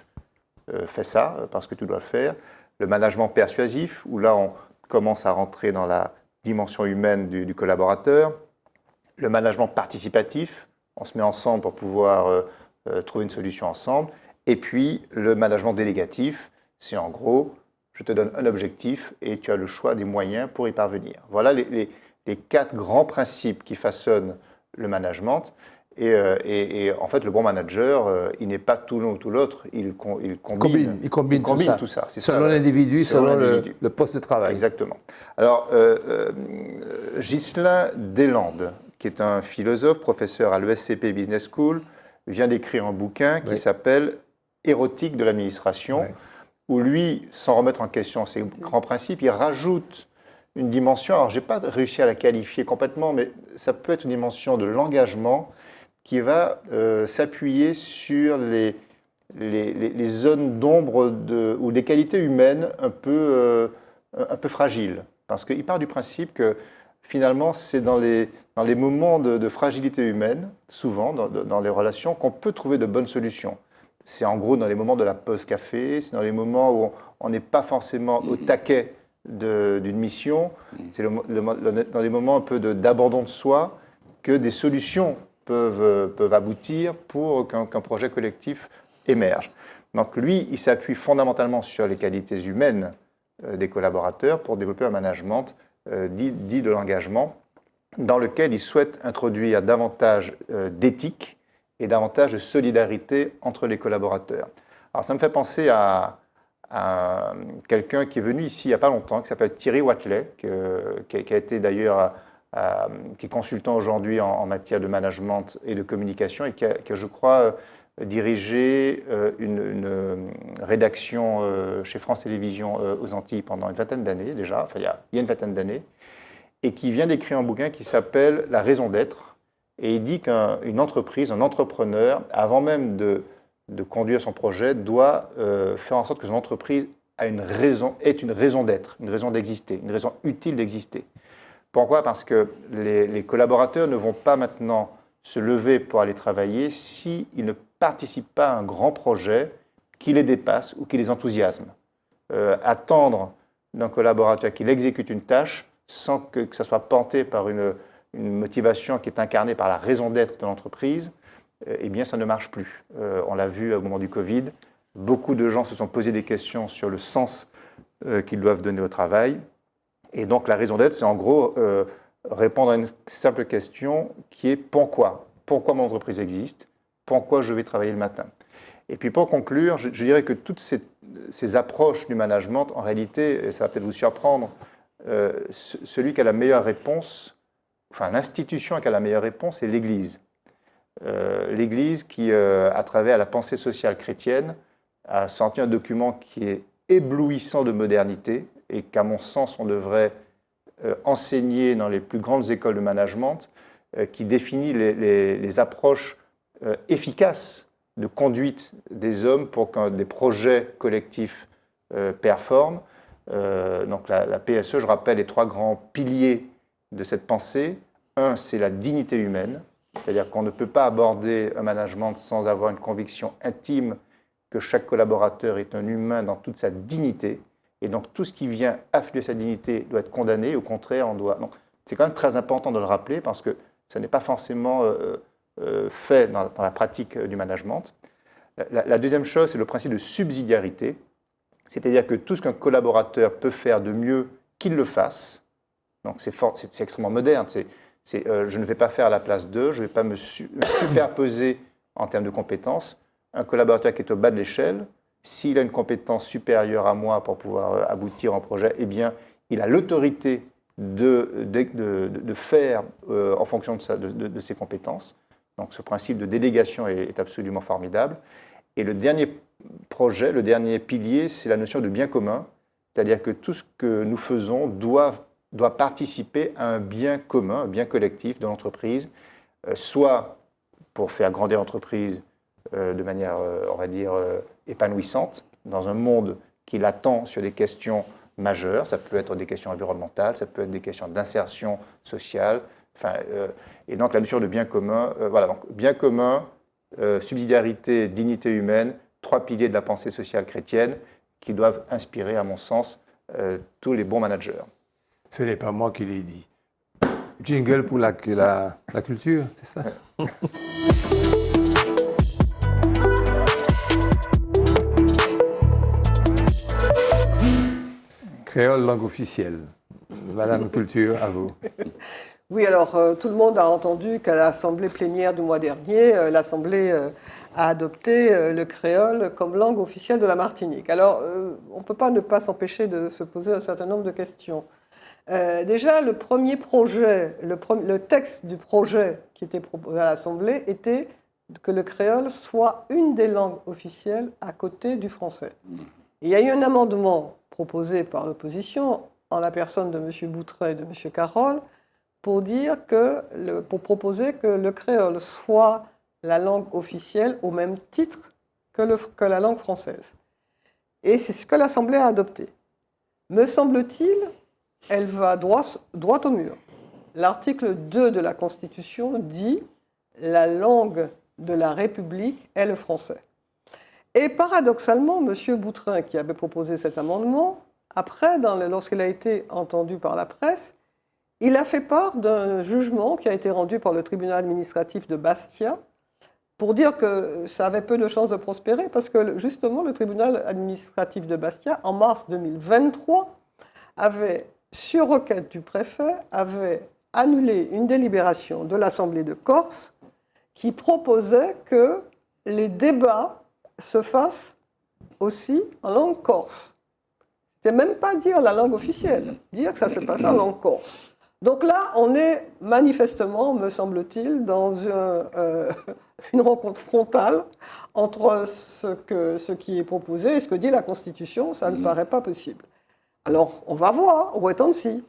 fais ça parce que tu dois le faire. Le management persuasif, où là on commence à rentrer dans la dimension humaine du collaborateur. Le management participatif, on se met ensemble pour pouvoir trouver une solution ensemble. Et puis le management délégatif, c'est en gros, je te donne un objectif et tu as le choix des moyens pour y parvenir. Voilà les 4 grands principes qui façonnent le management. Et en fait, le bon manager, il n'est pas tout l'un ou tout l'autre, il combine tout ça. Selon l'individu, selon le poste de travail. Exactement. Alors, Ghislain Deslandes, qui est un philosophe, professeur à l'ESCP Business School, vient d'écrire un bouquin qui s'appelle « Érotique de l'administration », où lui, sans remettre en question ses grands principes, il rajoute une dimension, alors je n'ai pas réussi à la qualifier complètement, mais ça peut être une dimension de l'engagement qui va s'appuyer sur les zones d'ombre ou des qualités humaines un peu fragiles. Parce qu'il part du principe que finalement, c'est dans les moments de fragilité humaine, souvent dans les relations, qu'on peut trouver de bonnes solutions. C'est en gros dans les moments de la pause café, c'est dans les moments où on n'est pas forcément au taquet d'une mission, c'est dans les moments un peu d'abandon de soi que des solutions peuvent aboutir pour qu'un projet collectif émerge. Donc lui, il s'appuie fondamentalement sur les qualités humaines des collaborateurs pour développer un management dit de l'engagement, dans lequel il souhaite introduire davantage d'éthique et davantage de solidarité entre les collaborateurs. Alors ça me fait penser à quelqu'un qui est venu ici il n'y a pas longtemps, qui s'appelle Thierry Watley, qui a été d'ailleurs, qui est consultant aujourd'hui en matière de management et de communication, et qui a je crois, dirigé une rédaction chez France Télévisions aux Antilles pendant une vingtaine d'années déjà, enfin il y a une vingtaine d'années, et qui vient d'écrire un bouquin qui s'appelle « La raison d'être ». Et il dit qu'une entreprise, un entrepreneur, avant même de conduire son projet, doit faire en sorte que son entreprise ait une raison d'être, une raison d'exister, une raison utile d'exister. Pourquoi ? Parce que les collaborateurs ne vont pas maintenant se lever pour aller travailler s'ils ne participent pas à un grand projet qui les dépasse ou qui les enthousiasme. Attendre d'un collaborateur qu'il exécute une tâche sans que ça soit porté par une motivation qui est incarnée par la raison d'être de l'entreprise, eh bien ça ne marche plus. On l'a vu au moment du Covid, beaucoup de gens se sont posés des questions sur le sens qu'ils doivent donner au travail. Et donc la raison d'être, c'est en gros répondre à une simple question qui est pourquoi ? Pourquoi mon entreprise existe ? Pourquoi je vais travailler le matin ? Et puis pour conclure, je dirais que toutes ces approches du management, en réalité, et ça va peut-être vous surprendre, celui qui a la meilleure réponse, enfin l'institution qui a la meilleure réponse, c'est l'Église. L'Église qui, à travers la pensée sociale chrétienne, a sorti un document qui est éblouissant de modernité et qu'à mon sens, on devrait enseigner dans les plus grandes écoles de management, qui définit les approches efficaces de conduite des hommes pour que des projets collectifs performent. Donc la PSE, je rappelle, les trois grands piliers de cette pensée. Un, c'est la dignité humaine, c'est-à-dire qu'on ne peut pas aborder un management sans avoir une conviction intime que chaque collaborateur est un humain dans toute sa dignité, et donc tout ce qui vient affluer sa dignité doit être condamné, au contraire, on doit... Donc, c'est quand même très important de le rappeler, parce que ça n'est pas forcément fait dans la pratique du management. La deuxième chose, c'est le principe de subsidiarité, c'est-à-dire que tout ce qu'un collaborateur peut faire de mieux, qu'il le fasse. Donc c'est extrêmement moderne, je ne vais pas faire à la place d'eux, je ne vais pas me superposer en termes de compétences. Un collaborateur qui est au bas de l'échelle, s'il a une compétence supérieure à moi pour pouvoir aboutir à un projet, eh bien, il a l'autorité de faire en fonction de ses compétences. Donc ce principe de délégation est absolument formidable. Et le dernier projet, le dernier pilier, c'est la notion de bien commun, c'est-à-dire que tout ce que nous faisons doit participer à un bien commun, un bien collectif de l'entreprise, soit pour faire grandir l'entreprise de manière, on va dire, épanouissante, dans un monde qui l'attend sur des questions majeures. Ça peut être des questions environnementales, ça peut être des questions d'insertion sociale. Et donc la notion de bien commun, voilà, donc bien commun, subsidiarité, dignité humaine, trois piliers de la pensée sociale chrétienne qui doivent inspirer, à mon sens, tous les bons managers. Ce n'est pas moi qui l'ai dit. Jingle pour la culture, c'est ça? Créole, langue officielle. Madame Culture, à vous. Oui, alors tout le monde a entendu qu'à l'Assemblée plénière du mois dernier, l'Assemblée a adopté le créole comme langue officielle de la Martinique. Alors, on ne peut pas ne pas s'empêcher de se poser un certain nombre de questions. Déjà, le premier projet, le texte du projet qui était proposé à l'Assemblée était que le créole soit une des langues officielles à côté du français. Et il y a eu un amendement proposé par l'opposition, en la personne de M. Boutret et de M. Carole, pour proposer que le créole soit la langue officielle au même titre que la langue française. Et c'est ce que l'Assemblée a adopté. Me semble-t-il, elle va droit au mur. L'article 2 de la Constitution dit « La langue de la République est le français ». Et paradoxalement, M. Boutrin, qui avait proposé cet amendement, après, lorsqu'il a été entendu par la presse, il a fait part d'un jugement qui a été rendu par le tribunal administratif de Bastia pour dire que ça avait peu de chances de prospérer, parce que justement, le tribunal administratif de Bastia, en mars 2023, avait, sur requête du préfet, avait annulé une délibération de l'Assemblée de Corse qui proposait que les débats se fassent aussi en langue corse. C'était même pas dire la langue officielle, dire que ça se passe en langue corse. Donc là, on est manifestement, me semble-t-il, dans une rencontre frontale entre ce qui est proposé et ce que dit la Constitution. Ça ne paraît pas possible. Alors, on va voir, wait and see.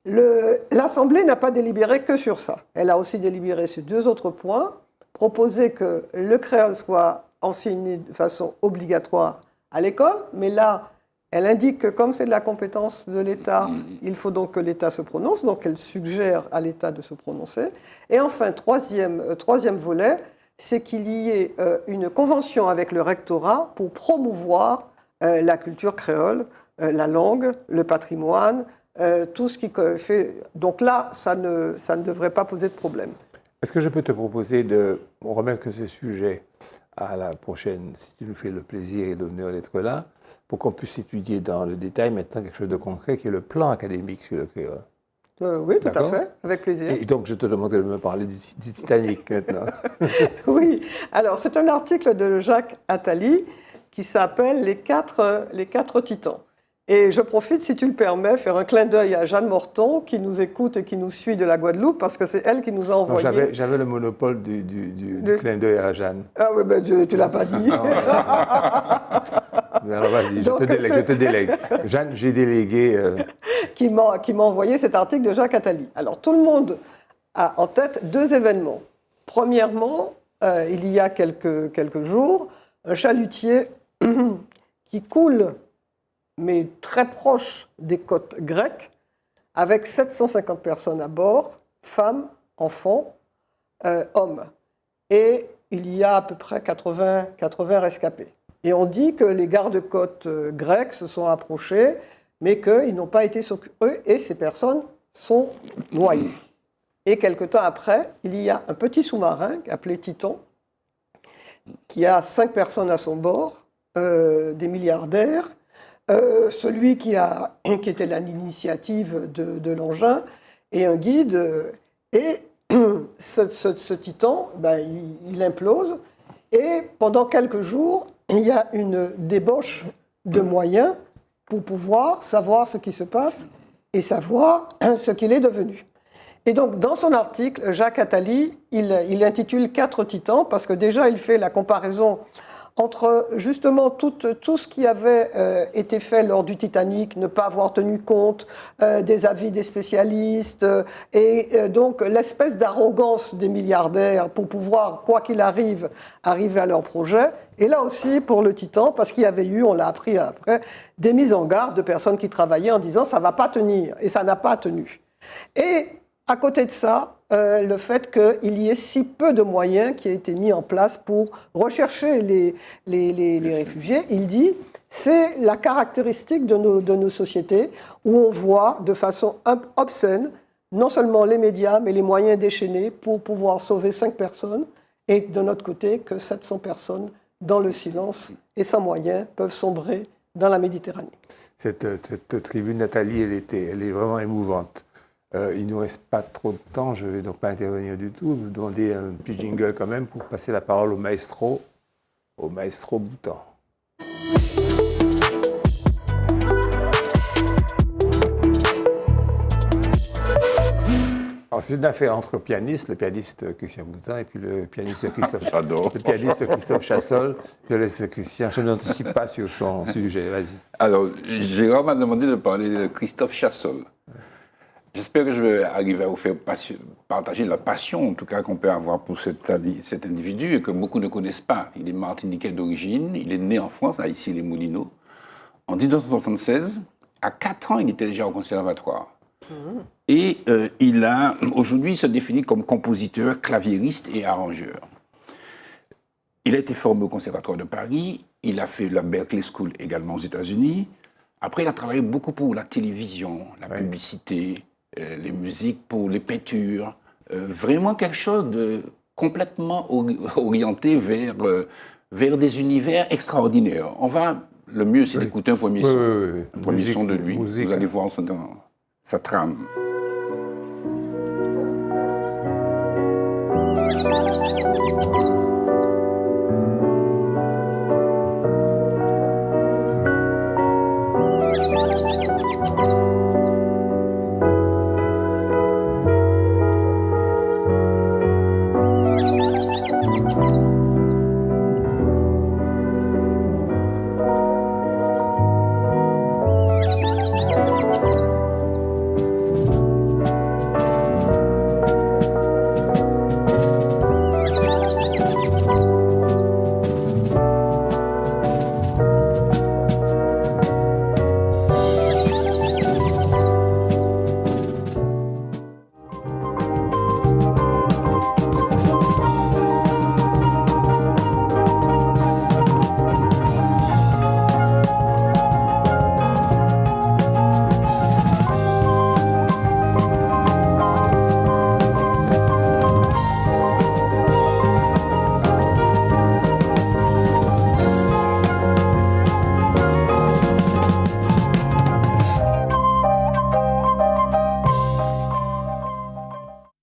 L'Assemblée n'a pas délibéré que sur ça. Elle a aussi délibéré sur 2 autres points, proposer que le créole soit enseigné de façon obligatoire à l'école, mais là, elle indique que comme c'est de la compétence de l'État, il faut donc que l'État se prononce, donc elle suggère à l'État de se prononcer. Et enfin, troisième volet, c'est qu'il y ait une convention avec le rectorat pour promouvoir la culture créole, la langue, le patrimoine, tout ce qui fait... Donc là, ça ne devrait pas poser de problème. Est-ce que je peux te proposer de remettre ce sujet à la prochaine, si tu nous fais le plaisir et l'honneur d'être là, pour qu'on puisse étudier dans le détail maintenant quelque chose de concret qui est le plan académique sur le créole. Oui, tout à fait, avec plaisir. Et donc, je te demanderai de me parler du Titanic maintenant. Oui, alors c'est un article de Jacques Attali qui s'appelle les quatre titans. Et je profite, si tu le permets, faire un clin d'œil à Jeanne Morton, qui nous écoute et qui nous suit de la Guadeloupe, parce que c'est elle qui nous a envoyé... J'avais le monopole du clin d'œil à Jeanne. Ah oui, ben tu ne l'as pas dit. Alors vas-y, je te délègue. Jeanne, j'ai délégué... Qui m'a envoyé cet article de Jacques Attali. Alors, tout le monde a en tête 2 événements. Premièrement, il y a quelques jours, un chalutier qui coule, mais très proche des côtes grecques, avec 750 personnes à bord, femmes, enfants, hommes. Et il y a à peu près 80 rescapés. Et on dit que les gardes-côtes grecs se sont approchés, mais qu'ils n'ont pas été secourus, et ces personnes sont noyées. Et quelque temps après, il y a un petit sous-marin appelé Titan, qui a 5 personnes à son bord, des milliardaires, celui qui était à l'initiative de l'engin, et un guide. Et ce Titan, il implose, et pendant quelques jours, il y a une débauche de moyens pour pouvoir savoir ce qui se passe et savoir ce qu'il est devenu. Et donc, dans son article, Jacques Attali, il intitule 4 titans, parce que déjà, il fait la comparaison entre justement tout ce qui avait été fait lors du Titanic, ne pas avoir tenu compte des avis des spécialistes, et donc l'espèce d'arrogance des milliardaires pour pouvoir, quoi qu'il arrive, arriver à leur projet. Et là aussi, pour le Titan, parce qu'il y avait eu, on l'a appris après, des mises en garde de personnes qui travaillaient en disant « ça ne va pas tenir », et ça n'a pas tenu. Et à côté de ça, le fait qu'il y ait si peu de moyens qui aient été mis en place pour rechercher les réfugiés, il dit c'est la caractéristique de nos sociétés où on voit de façon obscène non seulement les médias, mais les moyens déchaînés pour pouvoir sauver 5 personnes, et de notre côté que 700 personnes dans le silence et sans moyens peuvent sombrer dans la Méditerranée. Cette tribune, Nathalie, elle est vraiment émouvante. Il ne nous reste pas trop de temps, je ne vais donc pas intervenir du tout. Vous demander un petit jingle quand même pour passer la parole au maestro Boutan. Alors, c'est une affaire entre le pianiste Christian Boutin, et puis le pianiste Christophe, J'adore. le pianiste Christophe Chassol. Je laisse Christian, je n'anticipe pas sur son sujet, vas-y. Alors, Jérôme m'a demandé de parler de Christophe Chassol. J'espère que je vais arriver à vous faire partager la passion, en tout cas, qu'on peut avoir pour cet individu et que beaucoup ne connaissent pas. Il est martiniquais d'origine, il est né en France, à Issy-les-Moulineaux. En 1976, à 4 ans, il était déjà au conservatoire. Et aujourd'hui, il se définit comme compositeur, claviériste et arrangeur. Il a été formé au Conservatoire de Paris, il a fait la Berklee School également aux États-Unis. Après, il a travaillé beaucoup pour la télévision, la publicité, les musiques, pour les peintures. Vraiment quelque chose de complètement orienté vers des univers extraordinaires. Le mieux, c'est d'écouter un premier son, un premier son de lui. Vous allez voir sa trame.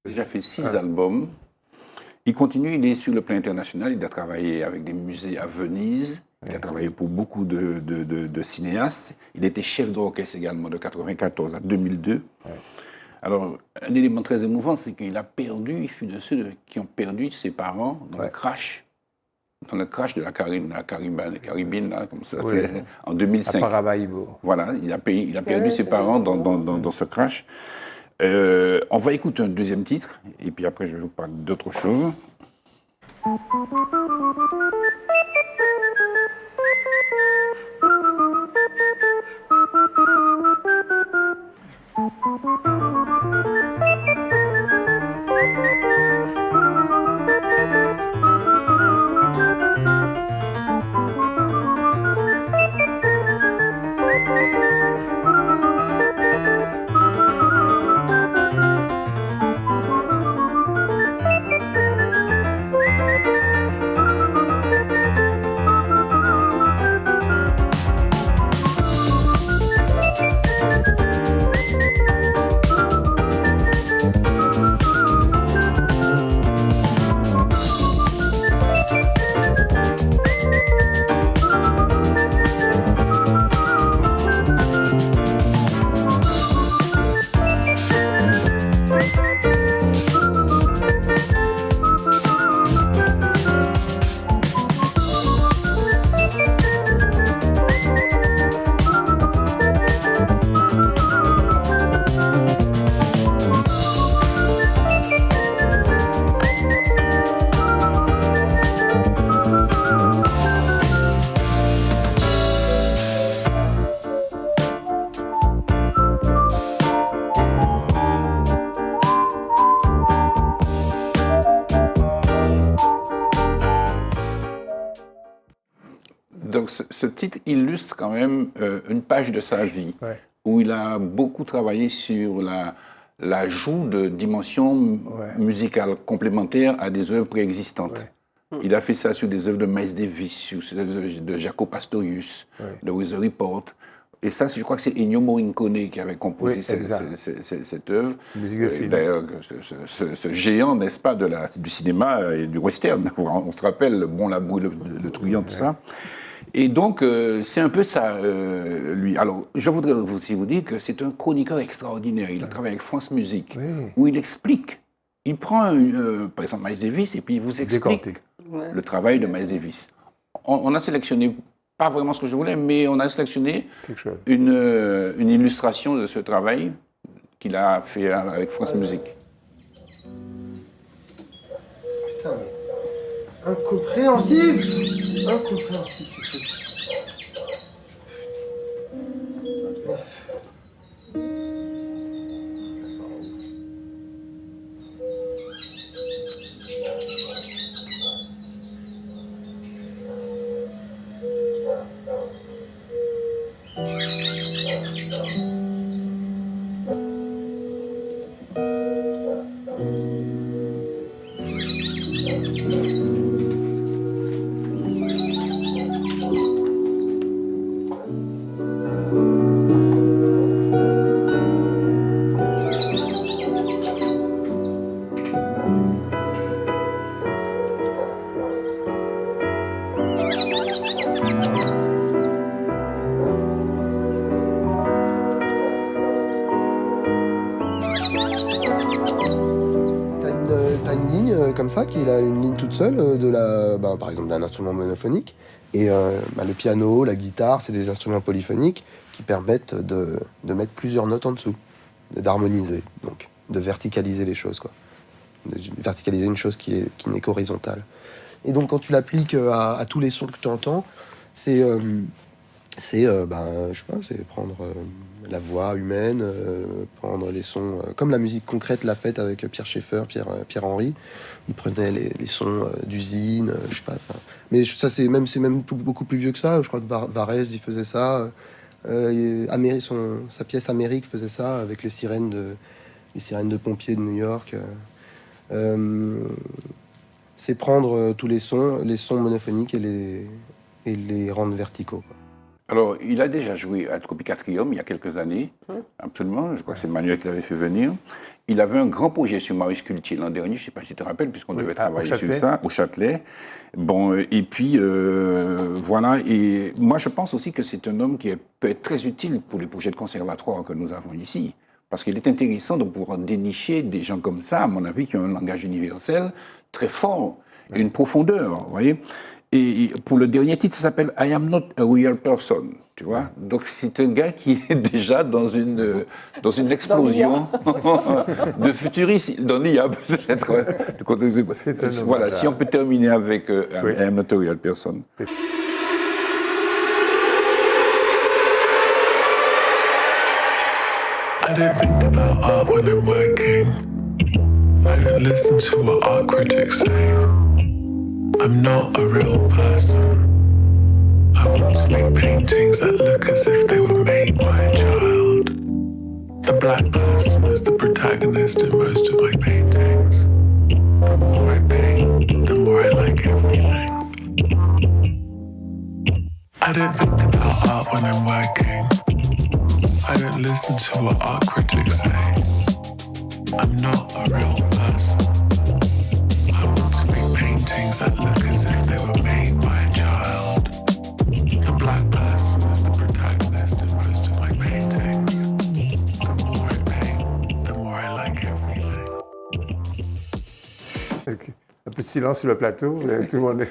Déjà fait 6 albums. Il continue, il est sur le plan international. Il a travaillé avec des musées à Venise. Il a travaillé pour beaucoup de cinéastes. Il était chef d'orchestre également de 1994 à 2002. Alors, un élément très émouvant, c'est qu'il a perdu, il fut de ceux qui ont perdu ses parents dans le crash. Dans le crash de la Caribbean, là, comme ça, en 2005. À Paramaribo. Voilà, il a perdu ses parents dans ce crash. On va écouter un deuxième titre, et puis après je vais vous parler d'autre chose. Donc ce titre illustre quand même une page de sa vie, où il a beaucoup travaillé sur l'ajout de dimensions musicales complémentaires à des œuvres préexistantes. Il a fait ça sur des œuvres de Miles Davis, sur des œuvres de Jaco Pastorius, de Weather Report. Et ça, je crois que c'est Ennio Morricone qui avait composé cette œuvre. D'ailleurs, ce géant, n'est-ce pas, du cinéma et du western. On se rappelle, Bon, la boue, le truand, tout ça. Et donc, c'est un peu ça, lui. Alors, je voudrais aussi vous dire que c'est un chroniqueur extraordinaire. Il a travaillé avec France Musique, où il explique. Il prend, par exemple, Miles Davis, et puis il vous explique le travail de Miles Davis. On a sélectionné, pas vraiment ce que je voulais, mais on a sélectionné une illustration de ce travail qu'il a fait avec France Musique. Putain, mais... Incompréhensible, c'est tout. T'as une ligne comme ça, qui a une ligne toute seule, par exemple d'un instrument monophonique. Et le piano, la guitare, c'est des instruments polyphoniques qui permettent de mettre plusieurs notes en dessous, d'harmoniser, donc de verticaliser les choses, quoi. De verticaliser une chose qui n'est qu'horizontale. Et donc quand tu l'appliques à tous les sons que tu entends, c'est prendre la voix humaine, prendre les sons, comme la musique concrète l'a faite avec Pierre Schaeffer, Pierre Henry. Il prenait les sons d'usine, je sais pas. Mais ça c'est même beaucoup plus vieux que ça. Je crois que Varèse il faisait ça. Sa pièce Amérique faisait ça avec les sirènes de pompiers de New York. C'est prendre tous les sons monophoniques et les rendre verticaux, quoi. Alors, il a déjà joué à Tropicatrium il y a quelques années, absolument. Je crois que c'est Manuel qui l'avait fait venir. Il avait un grand projet sur Maurice Cultier l'an dernier, je ne sais pas si tu te rappelles, puisqu'on devait travailler sur ça, au Châtelet. Bon, et puis, voilà. Et moi, je pense aussi que c'est un homme qui peut être très utile pour les projets de conservatoire que nous avons ici. Parce qu'il est intéressant de pouvoir dénicher des gens comme ça, à mon avis, qui ont un langage universel très fort et une profondeur, vous voyez. Et pour le dernier titre, ça s'appelle « I am not a real person », tu vois. Donc c'est un gars qui est déjà dans une explosion de futurisme, dans l'IA peut-être. Voilà, si on peut terminer avec « I am not a real person ». I don't think about art when I'm working. I don't listen to what art critics say. I'm not a real person. I want to make paintings that look as if they were made by a child. The black person is the protagonist in most of my paintings. The more I paint, the more I like everything. I don't think about art when I'm working. I don't listen to what art critics say. I'm not a real person. I want to make paintings that look as if they were made by a child. The black person is the protagonist in most of my paintings. The more I paint, the more I like everything. Un peu de silence sur le plateau, tout le monde est...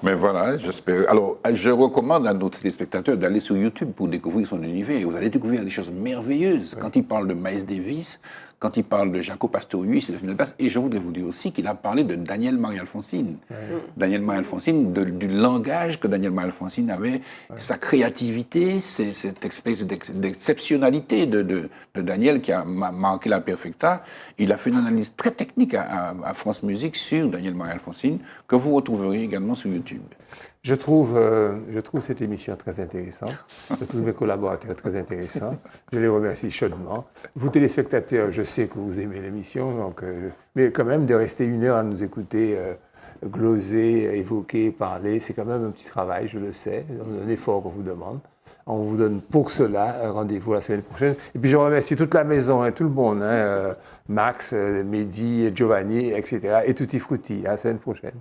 Mais voilà, j'espère. Alors, je recommande à nos téléspectateurs d'aller sur YouTube pour découvrir son univers. Vous allez découvrir des choses merveilleuses. Quand il parle de Miles Davis, quand il parle de Jaco Pastorius, et je voudrais vous dire aussi qu'il a parlé de Daniel Marie-Alphonsine. Daniel Marie-Alphonsine, du langage que Daniel Marie-Alphonsine avait, sa créativité, cette espèce d'exceptionnalité de Daniel qui a marqué la perfecta. Il a fait une analyse très technique à France Musique sur Daniel Marie-Alphonsine, que vous retrouverez également sur YouTube. Je trouve cette émission très intéressante. Je trouve mes collaborateurs très intéressants. Je les remercie chaudement. Vous, téléspectateurs, je sais que vous aimez l'émission, donc, mais quand même, de rester 1 heure à nous écouter gloser, évoquer, parler, c'est quand même un petit travail, je le sais, un effort qu'on vous demande. On vous donne pour cela un rendez-vous la semaine prochaine. Et puis je remercie toute la maison, tout le monde, Max, Mehdi, Giovanni, etc. et Tutti Frutti. À la semaine prochaine.